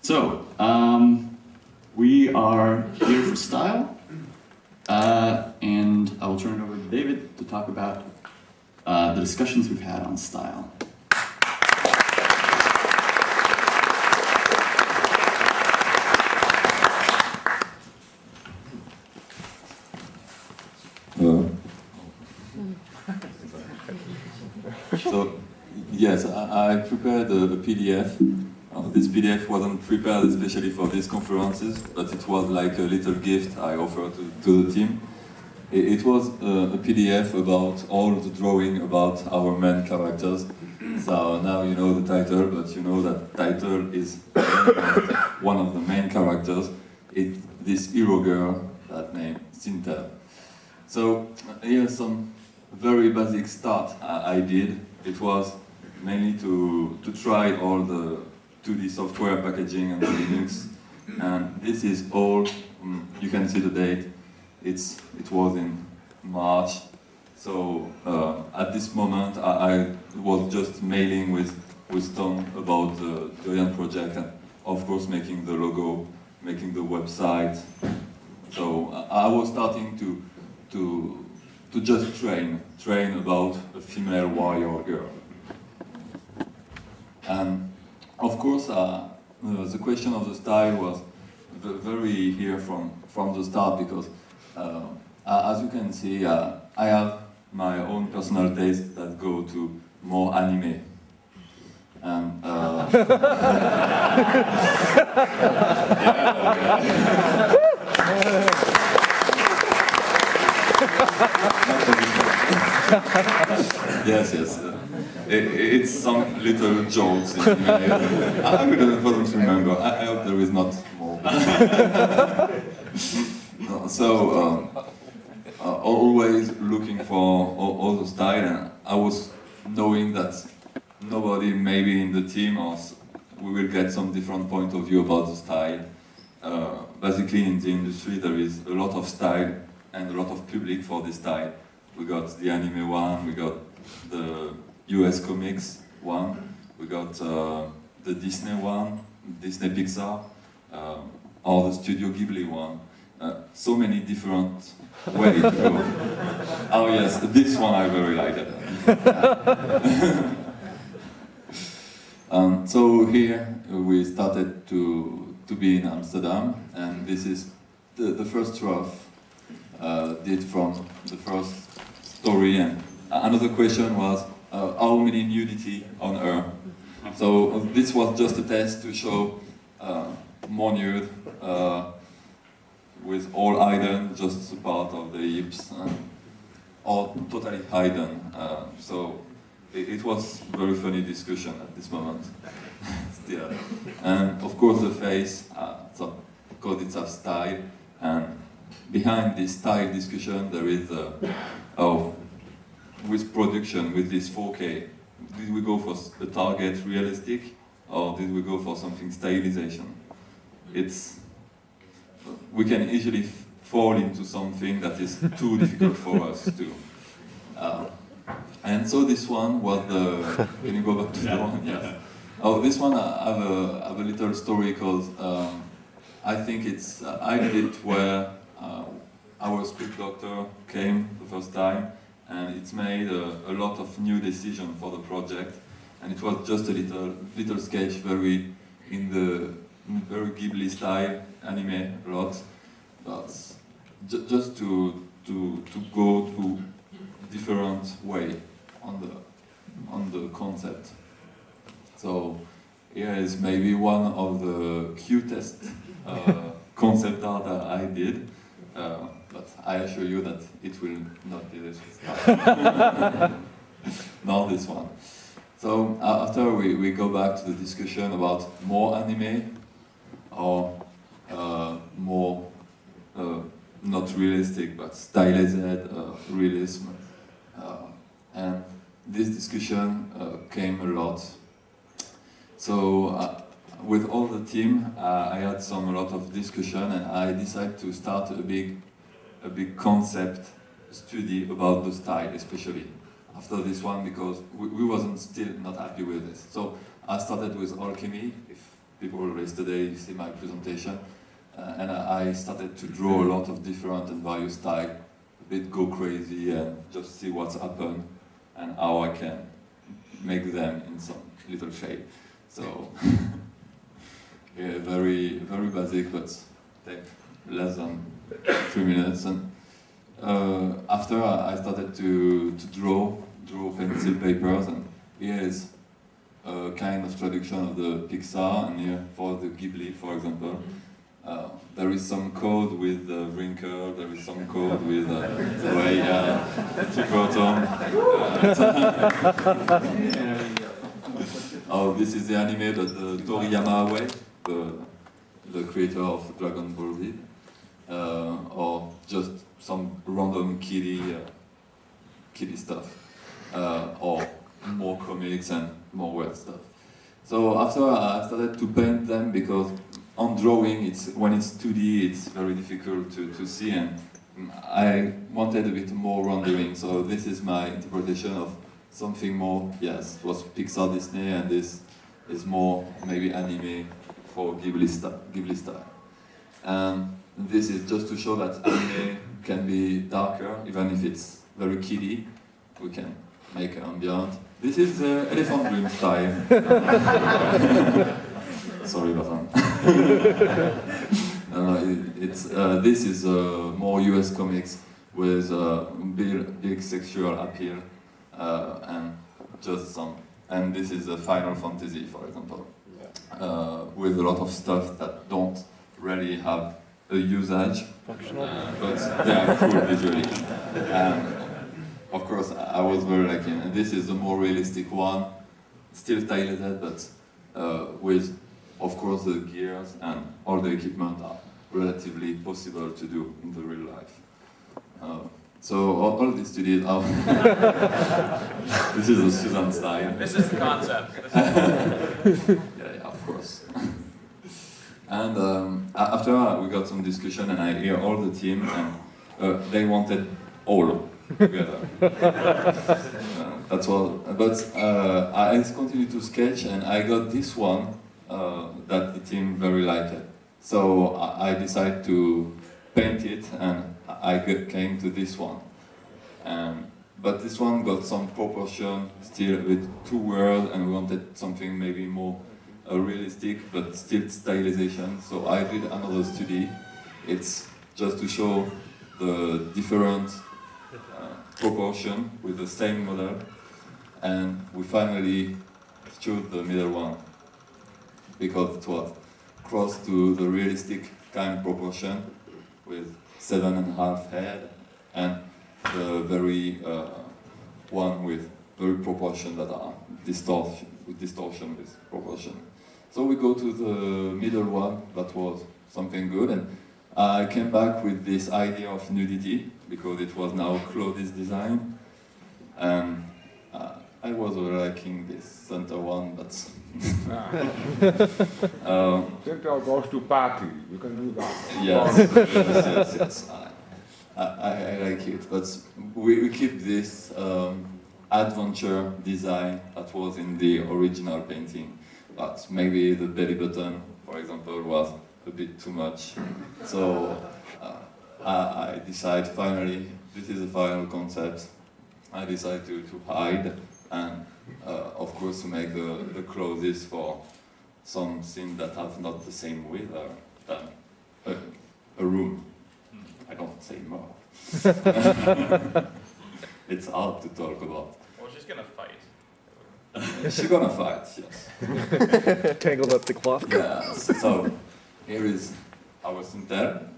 So, we are here for style, and I will turn it over to David to talk about the discussions we've had on style. So, yes, I prepared a PDF. This PDF wasn't prepared especially for these conferences, but it was like a little gift I offered to the team. It was a PDF about all the drawing about our main characters. So now you know the title, but you know that title is one of the main characters. It's this hero girl, that name, Sintel. So here's some very basic start I did. It was mainly to try all the 2D software packaging and Linux. And this is all, you can see the date, it was in March. So at this moment I was just mailing with Tom about the Dorian project and of course making the logo, making the website. So I was starting to just train about a female warrior girl. And of course, the question of the style was very here from the start because, as you can see, I have my own personal taste that go to more anime. And yes. It's some little jokes. I wouldn't remember. I hope there is not more. No, so always looking for all the style, and I was knowing that nobody, maybe in the team, or we will get some different point of view about the style. Basically, in the industry, there is a lot of style and a lot of public for this style. We got the anime one, we got the US comics one, we got the Disney one, Disney Pixar, or the Studio Ghibli one. So many different ways to go. Oh yes, this one I very like it. So here we started to be in Amsterdam, and this is the first rough did from the first story. And another question was how many nudity on Earth. So this was just a test to show more nude with all hidden, just a part of the hips, or totally hidden. So it was very funny discussion at this moment. Still. And of course the face, so because it's a style, and behind this style discussion there is with production, with this 4K, did we go for a target realistic, or did we go for something stylization? We can easily fall into something that is too difficult for us to. And so this one was the. Can you go back to the one? Yes. Oh, this one I have a little story because I think it's I did it where our script doctor came the first time, and it's made a lot of new decisions for the project, and it was just a little sketch, very in the very Ghibli style, anime a lot, but just to go to different way on the concept. So here is maybe one of the cutest concept art that I did. But I assure you that it will not be this style. Not this one. So after we go back to the discussion about more anime or more not realistic but stylized realism, and this discussion came a lot. So with all the team, I had a lot of discussion, and I decided to start a big concept study about the style, especially after this one, because we wasn't still not happy with this. So I started with alchemy, if people yesterday, you see my presentation, and I started to draw a lot of different and various styles, a bit go crazy and just see what's happened and how I can make them in some little shape. So, yeah, very, very basic, but take less than 3 minutes. And after I started to draw pencil papers, and here is a kind of traduction of the Pixar, and here for the Ghibli, for example. There is some code with the wrinkle, there is some code with the way Tim Burton. Oh, this is the anime that the Toriyama way, the creator of Dragon Ball Z, or just some random kiddie stuff, or more comics and more weird stuff. So after I started to paint them, because on drawing, when it's 2D, it's very difficult to see, and I wanted a bit more rendering. So this is my interpretation of something more. Yes, it was Pixar, Disney, and this is more maybe anime for Ghibli style. And this is just to show that anime can be darker, even if it's very kiddie. We can make an ambient. This is Elephant Dream style. Sorry, Baton. This is more US comics with big sexual appeal and just some. And this is a Final Fantasy, for example, with a lot of stuff that don't really have a usage, but they are cool visually. Of course, I was very lucky, and this is the more realistic one, still stylized, but with, of course, the gears and all the equipment are relatively possible to do in the real life. So all these studios are. This is a Susan style. This is the concept. Yeah, of course. And after we got some discussion, and I hear all the team, and they wanted all together. That's all. But I continued to sketch, and I got this one that the team very liked. So I decided to paint it, and I came to this one. But this one got some proportion, still with too weird, and we wanted something maybe more realistic, but still stylization. So I did another study. It's just to show the different proportion with the same model, and we finally chose the middle one because it was close to the realistic kind of proportion with 7.5 head, and the very one with very proportion that are distortion with proportion. So we go to the middle one, that was something good, and I came back with this idea of nudity because it was now Claude's design, and I was liking this center one, but Center goes to party. You can do that. yes. I like it, but we keep this adventure design that was in the original painting. But maybe the belly button, for example, was a bit too much. So I decided finally, this is the final concept. I decided to hide, and of course to make the clothes for some scenes that have not the same weather than a room. I don't say more. It's hard to talk about. Well, she's gonna fight. She's gonna fight, yes. Tangled up the cloth. Yes. So here is our center.